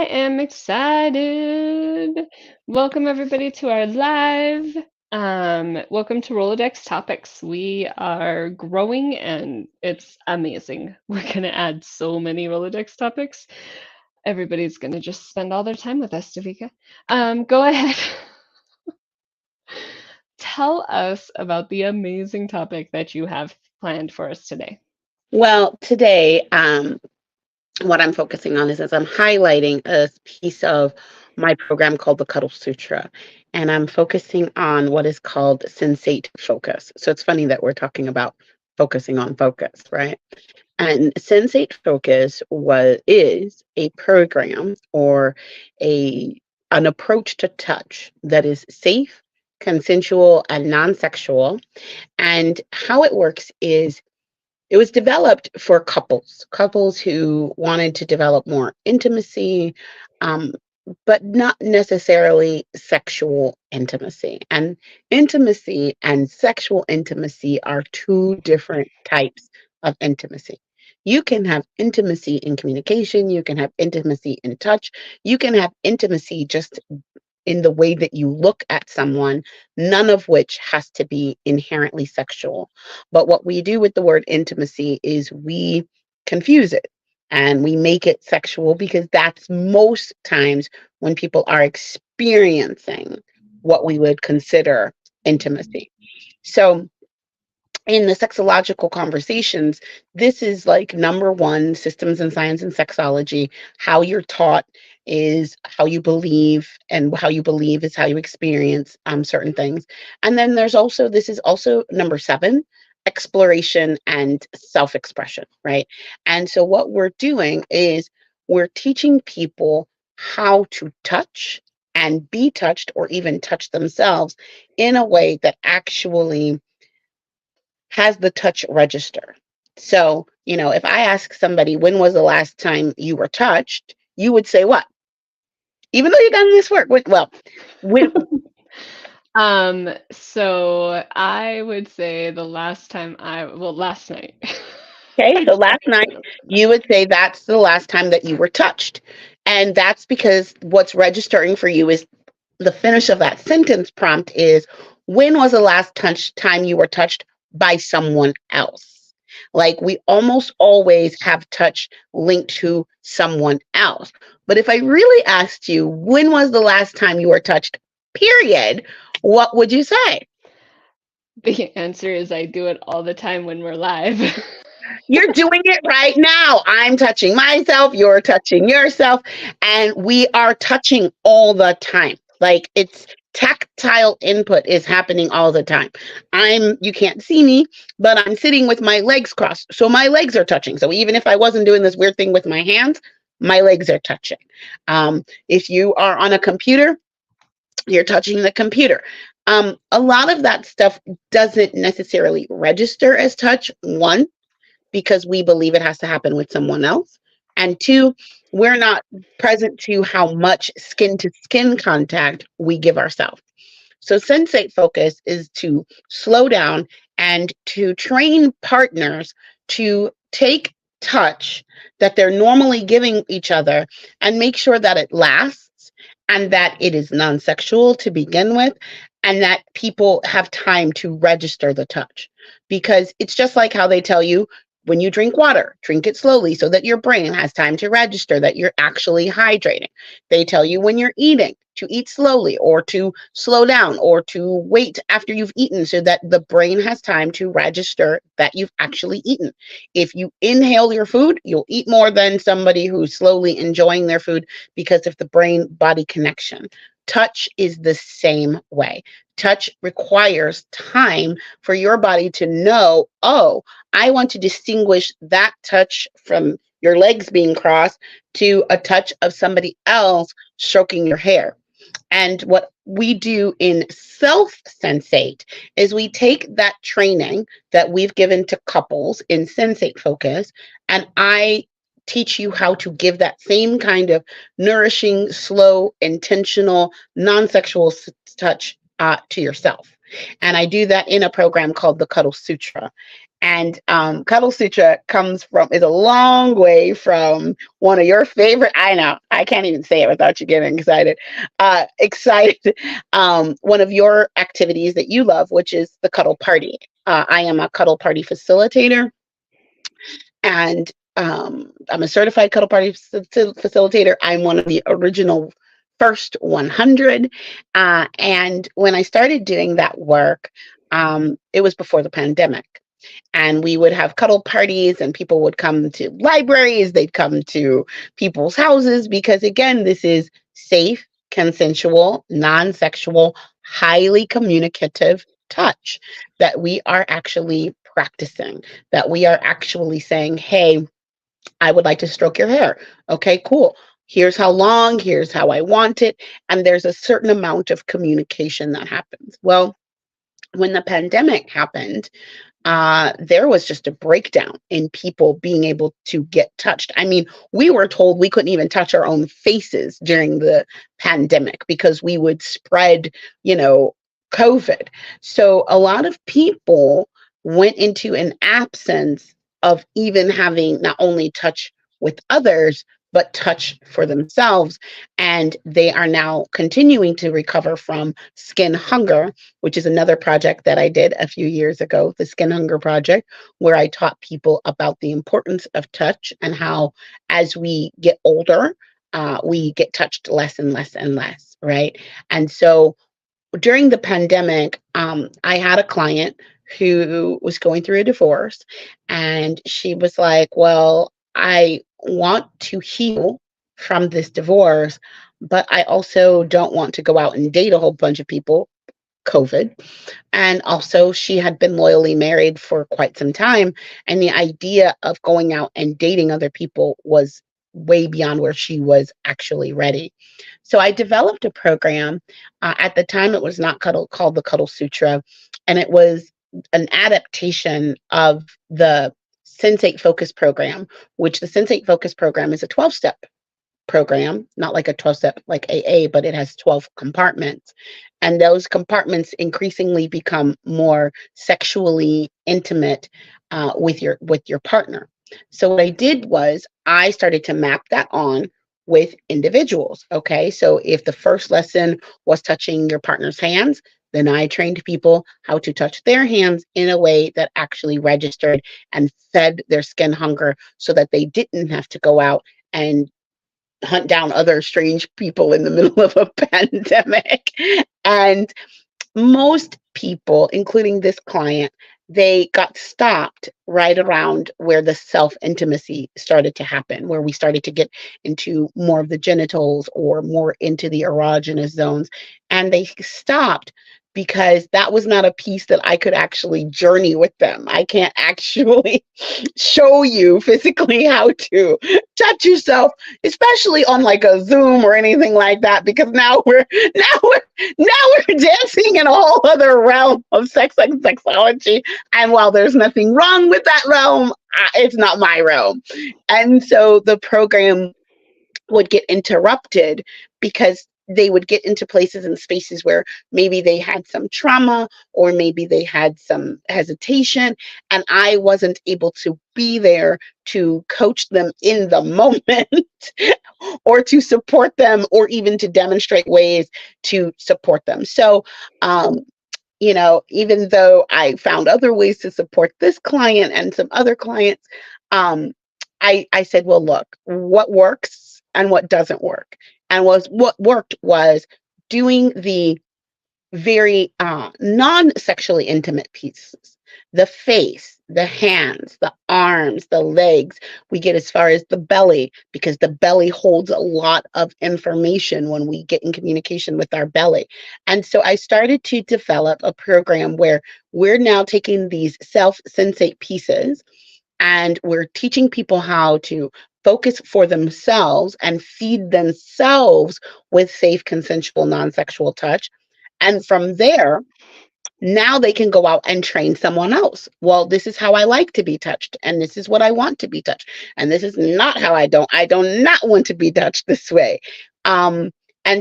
I am excited. Welcome everybody to our live. Welcome to Rolodex Topics. We are growing and it's amazing. We're gonna add so many Rolodex topics. Everybody's gonna just spend all their time with us, DeVika. Go ahead. Tell us about the amazing topic that you have planned for us today. Well, today, what I'm focusing on is I'm highlighting a piece of my program called the Cuddle Sutra, and I'm focusing on what is called sensate focus. So it's funny that we're talking about focusing on focus, right? And sensate focus is a program or a an approach to touch that is safe, consensual, and non-sexual. And how it works is it was developed for couples who wanted to develop more intimacy, um, but not necessarily sexual intimacy. And intimacy and sexual intimacy are two different types of intimacy. You can have intimacy in communication, you can have intimacy in touch, you can have intimacy just in the way that you look at someone, none of which has to be inherently sexual. But what we do with the word intimacy is we confuse it and we make it sexual because that's most times when people are experiencing what we would consider intimacy. So, in the sexological conversations, this is like number one systems and science and sexology. How you're taught is how you believe, and how you believe is how you experience certain things. And then this is also number seven, exploration and self expression, right? And so, what we're doing is we're teaching people how to touch and be touched, or even touch themselves in a way that actually has the touch register. So, if I ask somebody, when was the last time you were touched? You would say what? Even though you've done this work. When, So I would say last night. okay, so last night you would say that's the last time that you were touched. And that's because what's registering for you is the finish of that sentence prompt is, when was the last time you were touched by someone else? Like, we almost always have touch linked to someone else. But if I really asked you, when was the last time you were touched, period, what would you say? The answer is I do it all the time when we're live. You're doing it right now. I'm touching myself, you're touching yourself, and we are touching all the time. Like, it's tactile input is happening all the time. You can't see me, but I'm sitting with my legs crossed. So my legs are touching. So even if I wasn't doing this weird thing with my hands, my legs are touching. If you are on a computer, you're touching the computer. A lot of that stuff doesn't necessarily register as touch. One, because we believe it has to happen with someone else. And two, we're not present to how much skin to skin contact we give ourselves. So, sensate focus is to slow down and to train partners to take touch that they're normally giving each other and make sure that it lasts and that it is non sexual to begin with, and that people have time to register the touch. Because it's just like how they tell you, when you drink water, drink it slowly so that your brain has time to register that you're actually hydrating. They tell you when you're eating to eat slowly, or to slow down, or to wait after you've eaten so that the brain has time to register that you've actually eaten. If you inhale your food, you'll eat more than somebody who's slowly enjoying their food because of the brain body connection. Touch is the same way. Touch requires time for your body to know, oh, I want to distinguish that touch from your legs being crossed to a touch of somebody else stroking your hair. And what we do in self sensate is we take that training that we've given to couples in sensate focus, and I teach you how to give that same kind of nourishing, slow, intentional, non sexual touch to yourself. And I do that in a program called the Cuddle Sutra. And Cuddle Sutra is a long way from one of your favorite. I know, I can't even say it without you getting excited. Excited. One of your activities that you love, which is the cuddle party. I am a cuddle party facilitator, and I'm a certified cuddle party facilitator. I'm one of the original first 100. And when I started doing that work, it was before the pandemic. And we would have cuddle parties, and people would come to libraries, they'd come to people's houses, because again, this is safe, consensual, non-sexual, highly communicative touch that we are actually practicing, that we are actually saying, hey, I would like to stroke your hair. Okay, cool. Here's how long, here's how I want it. And there's a certain amount of communication that happens. Well, when the pandemic happened, there was just a breakdown in people being able to get touched. I mean, we were told we couldn't even touch our own faces during the pandemic because we would spread, COVID. So a lot of people went into an absence of even having not only touch with others, but touch for themselves. And they are now continuing to recover from skin hunger, which is another project that I did a few years ago, the Skin Hunger Project, where I taught people about the importance of touch and how, as we get older, we get touched less and less and less, right? And so during the pandemic, I had a client who was going through a divorce, and she was like, well, I want to heal from this divorce, but I also don't want to go out and date a whole bunch of people, COVID. And also, she had been loyally married for quite some time. And the idea of going out and dating other people was way beyond where she was actually ready. So I developed a program. At the time, it was not called the Cuddle Sutra, and it was an adaptation of the Sensate Focus program, which the Sensate Focus program is a 12-step program, not like a 12-step like AA, but it has 12 compartments. And those compartments increasingly become more sexually intimate with your partner. So what I did was I started to map that on with individuals. Okay, so if the first lesson was touching your partner's hands, then I trained people how to touch their hands in a way that actually registered and fed their skin hunger so that they didn't have to go out and hunt down other strange people in the middle of a pandemic. And most people, including this client, they got stopped right around where the self intimacy started to happen, where we started to get into more of the genitals or more into the erogenous zones. And they stopped because that was not a piece that I could actually journey with them. I can't actually show you physically how to touch yourself, especially on like a Zoom or anything like that, because now we're dancing in a whole other realm of sex and sexology. And while there's nothing wrong with that realm, it's not my realm. And so the program would get interrupted because they would get into places and spaces where maybe they had some trauma or maybe they had some hesitation, and I wasn't able to be there to coach them in the moment or to support them or even to demonstrate ways to support them. So even though I found other ways to support this client and some other clients, I said, well, look, what works and what doesn't work. And what worked was doing the very non-sexually intimate pieces, the face, the hands, the arms, the legs. We get as far as the belly because the belly holds a lot of information when we get in communication with our belly. And so I started to develop a program where we're now taking these self-sensate pieces and we're teaching people how to focus for themselves and feed themselves with safe, consensual, non-sexual touch. And from there, now they can go out and train someone else. Well, this is how I like to be touched, and this is what I want to be touched, and this is not how I do not want to be touched this way. And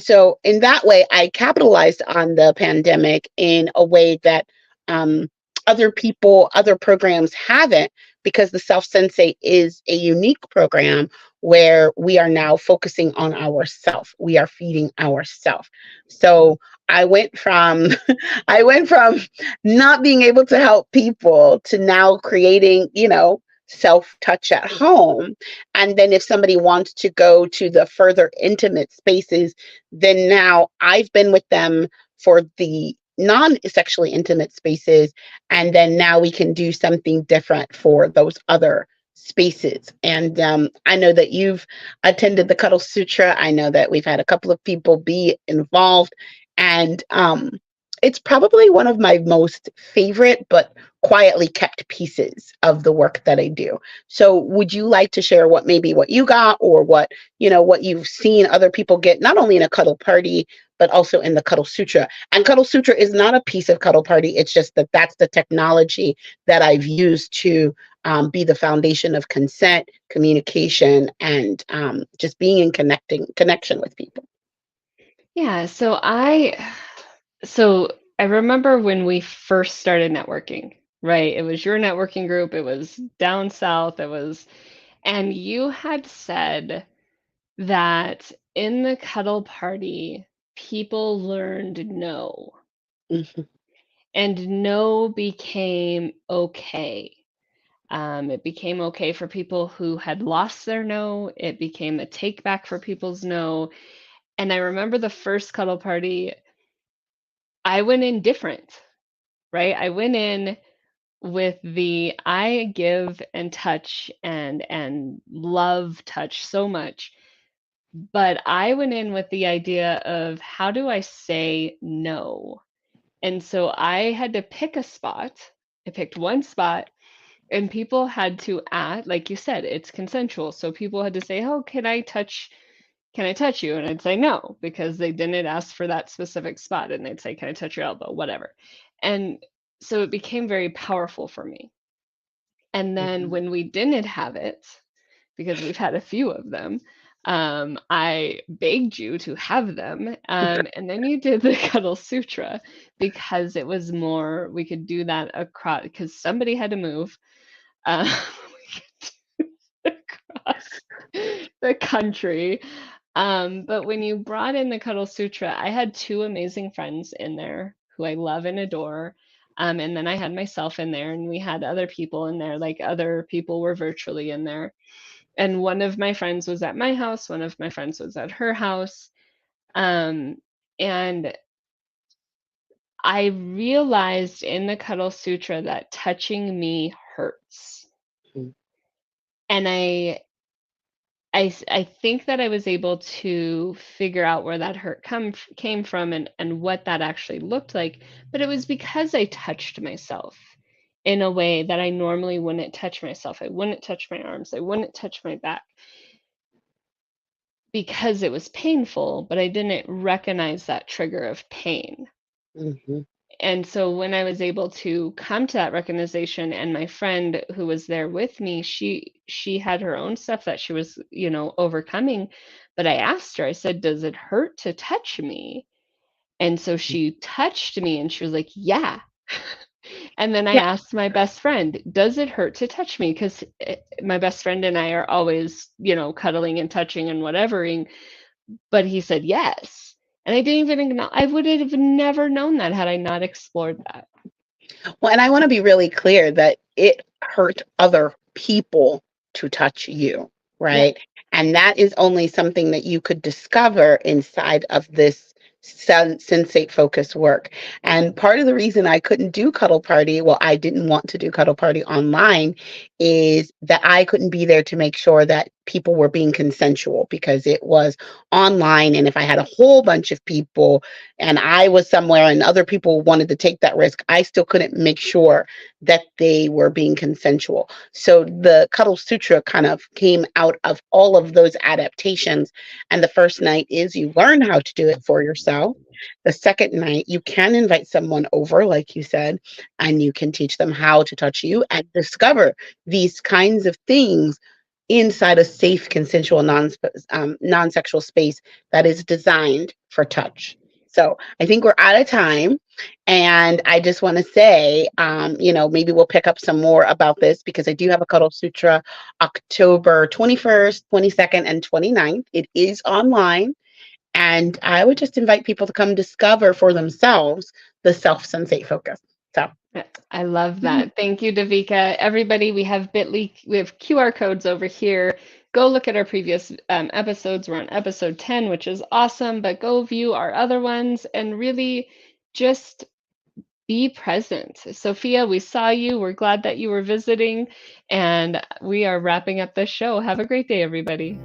so in that way, I capitalized on the pandemic in a way that other programs haven't, because the Self Sensate is a unique program where we are now focusing on ourself. We are feeding ourself. So I went from I went from not being able to help people to now creating, self touch at home. And then if somebody wants to go to the further intimate spaces, then now I've been with them for the non sexually intimate spaces. And then now we can do something different for those other spaces. And I know that you've attended the Cuddle Sutra. I know that we've had a couple of people be involved. And it's probably one of my most favorite, but quietly kept pieces of the work that I do. So would you like to share what you got, or what you've seen other people get, not only in a cuddle party, but also in the Cuddle Sutra? And Cuddle Sutra is not a piece of Cuddle Party. It's just that that's the technology that I've used to be the foundation of consent, communication, and just being in connection with people. Yeah, so I remember when we first started networking, right? It was your networking group, it was down south, and you had said that in the cuddle party, people learned no, Mhm. and no became okay. It became okay for people who had lost their no. It became a take back for people's no. And I remember the first cuddle party, I went in different, right? I went in with the I give and touch and love touch so much, but I went in with the idea of how do I say no? And so I had to pick a spot. I picked one spot, and people had to act, like you said, it's consensual. So people had to say, "Oh, can I touch you?" And I'd say no, because they didn't ask for that specific spot. And they'd say, "Can I touch your elbow?" Whatever. And so it became very powerful for me. And then Mhm. when we didn't have it, because we've had a few of them, I begged you to have them. And then you did the Cuddle Sutra, because it was more, we could do that across, because somebody had to move. Uh, across the country. But when you brought in the Cuddle Sutra, I had two amazing friends in there who I love and adore. And then I had myself in there, and we had other people in there, like other people were virtually in there. And one of my friends was at my house, one of my friends was at her house. Um, and I realized in the Cuddle Sutra that touching me hurts. Mhm. And I think that I was able to figure out where that hurt came from, and what that actually looked like, but it was because I touched myself in a way that I normally wouldn't touch myself. I wouldn't touch my arms, I wouldn't touch my back, because it was painful, but I didn't recognize that trigger of pain. Mhm. And so when I was able to come to that recognition, and my friend who was there with me, she had her own stuff that she was, overcoming, but I asked her, I said, "Does it hurt to touch me?" And so she touched me and she was like, "Yeah." And then I Yeah. asked my best friend, "Does it hurt to touch me?" Because my best friend and I are always, cuddling and touching and whatevering, but he said yes. And I didn't even I would have never known that had I not explored that. Well, and I want to be really clear that it hurt other people to touch you, Yep. right? And that is only something that you could discover inside of this sensate focus work. And part of the reason I couldn't do Cuddle Party, well, I didn't want to do Cuddle Party online, is that I couldn't be there to make sure that people were being consensual, because it was online. And if I had a whole bunch of people and I was somewhere and other people wanted to take that risk, I still couldn't make sure that they were being consensual. So the Cuddle Sutra kind of came out of all of those adaptations. And the first night is you learn how to do it for yourself. The second night, you can invite someone over, like you said, and you can teach them how to touch you and discover these kinds of things inside a safe, consensual, non-sexual space that is designed for touch. So I think we're out of time. And I just want to say, maybe we'll pick up some more about this because I do have a Cuddle Sutra October 21st, 22nd, and 29th. It is online. And I would just invite people to come discover for themselves the self-sensate focus. So I love that. Thank you, DeVika. Everybody, we have Bitly, we have QR codes over here. Go look at our previous episodes. We're on episode 10, which is awesome, but go view our other ones and really just be present. Sophia, we saw you. We're glad that you were visiting, and we are wrapping up this show. Have a great day, everybody.